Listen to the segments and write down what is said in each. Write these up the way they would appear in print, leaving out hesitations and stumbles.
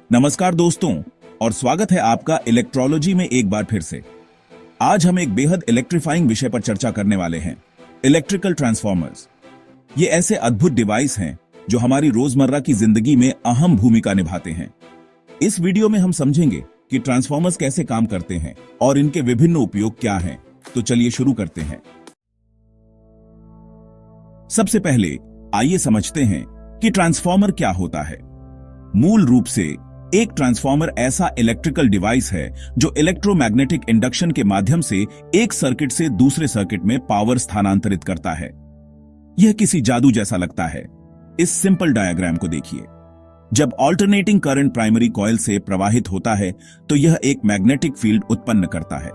नमस्कार दोस्तों, और स्वागत है आपका इलेक्ट्रोलॉजी में एक बार फिर से। आज हम एक बेहद इलेक्ट्रीफाइंग विषय पर चर्चा करने वाले हैं, इलेक्ट्रिकल ट्रांसफॉर्मर्स। ये ऐसे अद्भुत डिवाइस हैं जो हमारी रोजमर्रा की जिंदगी में अहम भूमिका निभाते हैं। इस वीडियो में हम समझेंगे कि ट्रांसफॉर्मर्स कैसे काम करते हैं और इनके विभिन्न उपयोग क्या हैं। तो चलिए शुरू करते हैं। सबसे पहले आइए समझते हैं कि ट्रांसफॉर्मर क्या होता है। मूल रूप से एक ट्रांसफॉर्मर ऐसा इलेक्ट्रिकल डिवाइस है जो इलेक्ट्रोमैग्नेटिक इंडक्शन के माध्यम से एक सर्किट से दूसरे सर्किट में पावर स्थानांतरित करता है। यह किसी जादू जैसा लगता है। इस सिंपल डायग्राम को देखिए। जब ऑल्टरनेटिंग करंट प्राइमरी कॉइल से प्रवाहित होता है तो यह एक मैग्नेटिक फील्ड उत्पन्न करता है।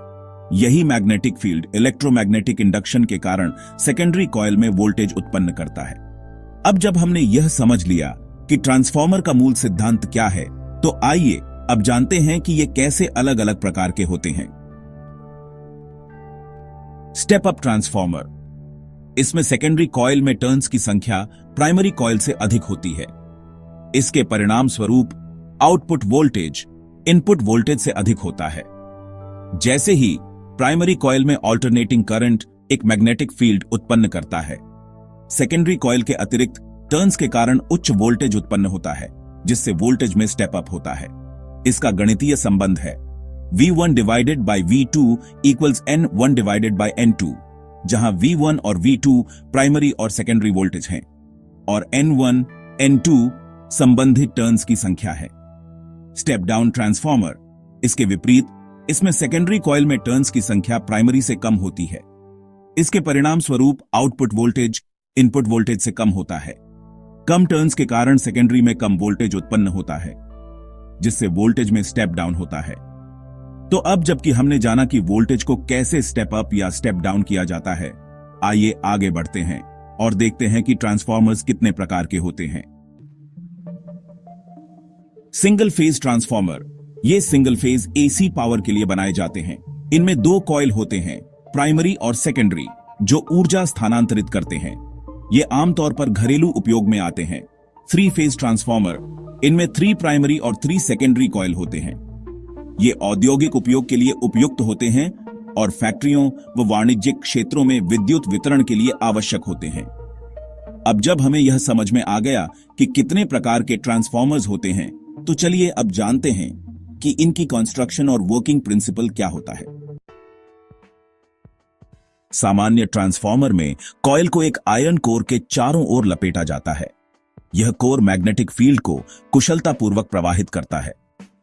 यही मैग्नेटिक फील्ड इलेक्ट्रोमैग्नेटिक इंडक्शन के कारण सेकेंडरी कॉइल में वोल्टेज उत्पन्न करता है। अब जब हमने यह समझ लिया कि ट्रांसफॉर्मर का मूल सिद्धांत क्या है, तो आइए अब जानते हैं कि ये कैसे अलग अलग प्रकार के होते हैं। Step up transformer. इसमें सेकेंडरी कॉइल में टर्न्स की संख्या प्राइमरी कॉइल से अधिक होती है। इसके परिणाम स्वरूप आउटपुट वोल्टेज इनपुट वोल्टेज से अधिक होता है। जैसे ही प्राइमरी कॉइल में ऑल्टरनेटिंग करंट एक मैग्नेटिक फील्ड उत्पन्न करता है, सेकेंडरी कॉइल के अतिरिक्त टर्न्स के कारण उच्च वोल्टेज उत्पन्न होता है, जिससे वोल्टेज में स्टेप अप होता है। इसका गणितीय संबंध है V1 divided by V2 equals N1 divided by N2, जहां V1 और V2 प्राइमरी और सेकेंडरी वोल्टेज हैं और N1, N2 संबंधित टर्न्स की संख्या है। Step down transformer. इसके विपरीत, इसमें सेकेंडरी कॉइल में टर्न्स की संख्या प्राइमरी से कम होती है। इसके परिणाम स्वरूप आउटपुट वोल्टेज इनपुट वोल्टेज से कम होता है। कम टर्न्स के कारण सेकेंडरी में कम वोल्टेज उत्पन्न होता है, जिससे वोल्टेज में स्टेप डाउन होता है। तो अब जबकि हमने जाना कि वोल्टेज को कैसे स्टेप अप या स्टेप डाउन किया जाता है, आइए आगे बढ़ते हैं और देखते हैं कि ट्रांसफॉर्मर्स कितने प्रकार के होते हैं। Single phase transformer. ये सिंगल फेज एसी पावर के लिए बनाए जाते हैं। इनमें दो कॉइल होते हैं, प्राइमरी और सेकेंडरी, जो ऊर्जा स्थानांतरित करते हैं। ये आमतौर पर घरेलू उपयोग में आते हैं। 3 फेज ट्रांसफॉर्मर। इनमें 3 प्राइमरी और 3 सेकेंडरी कॉइल होते हैं। ये औद्योगिक उपयोग के लिए उपयुक्त होते हैं और फैक्ट्रियों व वाणिज्यिक क्षेत्रों में विद्युत वितरण के लिए आवश्यक होते हैं। अब जब हमें यह समझ में आ गया कि कितने प्रकार के ट्रांसफॉर्मर्स होते हैं, तो चलिए अब जानते हैं कि इनकी कंस्ट्रक्शन और वर्किंग प्रिंसिपल क्या होता है। सामान्य ट्रांसफॉर्मर में कॉइल को एक आयरन कोर के चारों ओर लपेटा जाता है। यह कोर मैग्नेटिक फील्ड को कुशलतापूर्वक प्रवाहित करता है।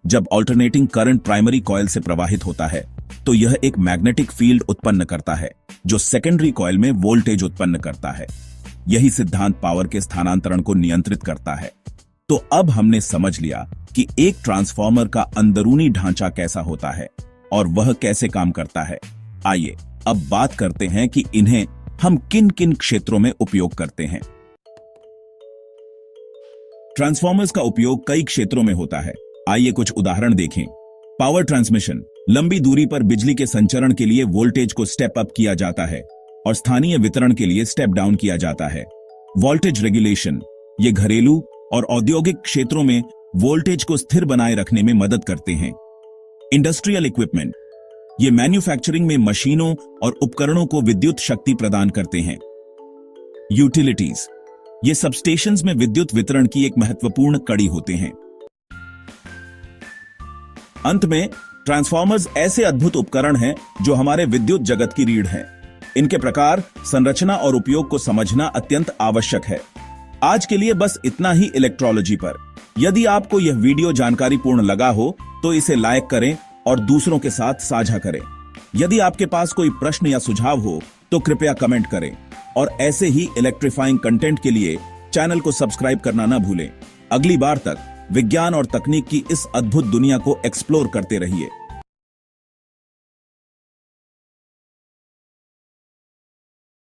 जब ऑल्टरनेटिंग करंट प्राइमरी कॉइल से प्रवाहित होता है, तो यह एक मैग्नेटिक फील्ड उत्पन्न करता है, जो सेकेंडरी कॉइल में वोल्टेज उत्पन्न करता है। यही सिद्धांत पावर के स्थानांतरण को नियंत्रित करता है। तो अब हमने समझ लिया कि एक ट्रांसफॉर्मर का अंदरूनी ढांचा कैसा होता है और वह कैसे काम करता है। आइए अब बात करते हैं कि इन्हें हम किन किन क्षेत्रों में उपयोग करते हैं। ट्रांसफॉर्मर्स का उपयोग कई क्षेत्रों में होता है। आइए कुछ उदाहरण देखें। Power transmission. लंबी दूरी पर बिजली के संचरण के लिए वोल्टेज को स्टेप अप किया जाता है और स्थानीय वितरण के लिए स्टेप डाउन किया जाता है। Voltage regulation. ये घरेलू और औद्योगिक क्षेत्रों में वोल्टेज को स्थिर बनाए रखने में मदद करते हैं। Industrial equipment. ये मैन्युफैक्चरिंग में मशीनों और उपकरणों को विद्युत शक्ति प्रदान करते हैं। यूटिलिटीज। ये सबस्टेशंस में विद्युत वितरण की एक महत्वपूर्ण कड़ी होते हैं। अंत में, ट्रांसफॉर्मर्स ऐसे अद्भुत उपकरण हैं जो हमारे विद्युत जगत की रीढ़ हैं। इनके प्रकार, संरचना और उपयोग को समझना अत्यंत आवश्यक है। आज के लिए बस इतना ही इलेक्ट्रोलॉजी पर। यदि आपको यह वीडियो जानकारीपूर्ण लगा हो तो इसे लाइक करें और दूसरों के साथ साझा करें। यदि आपके पास कोई प्रश्न या सुझाव हो तो कृपया कमेंट करें और ऐसे ही इलेक्ट्रीफाइंग कंटेंट के लिए चैनल को सब्सक्राइब करना न भूलें। अगली बार तक विज्ञान और तकनीक की इस अद्भुत दुनिया को एक्सप्लोर करते रहिए।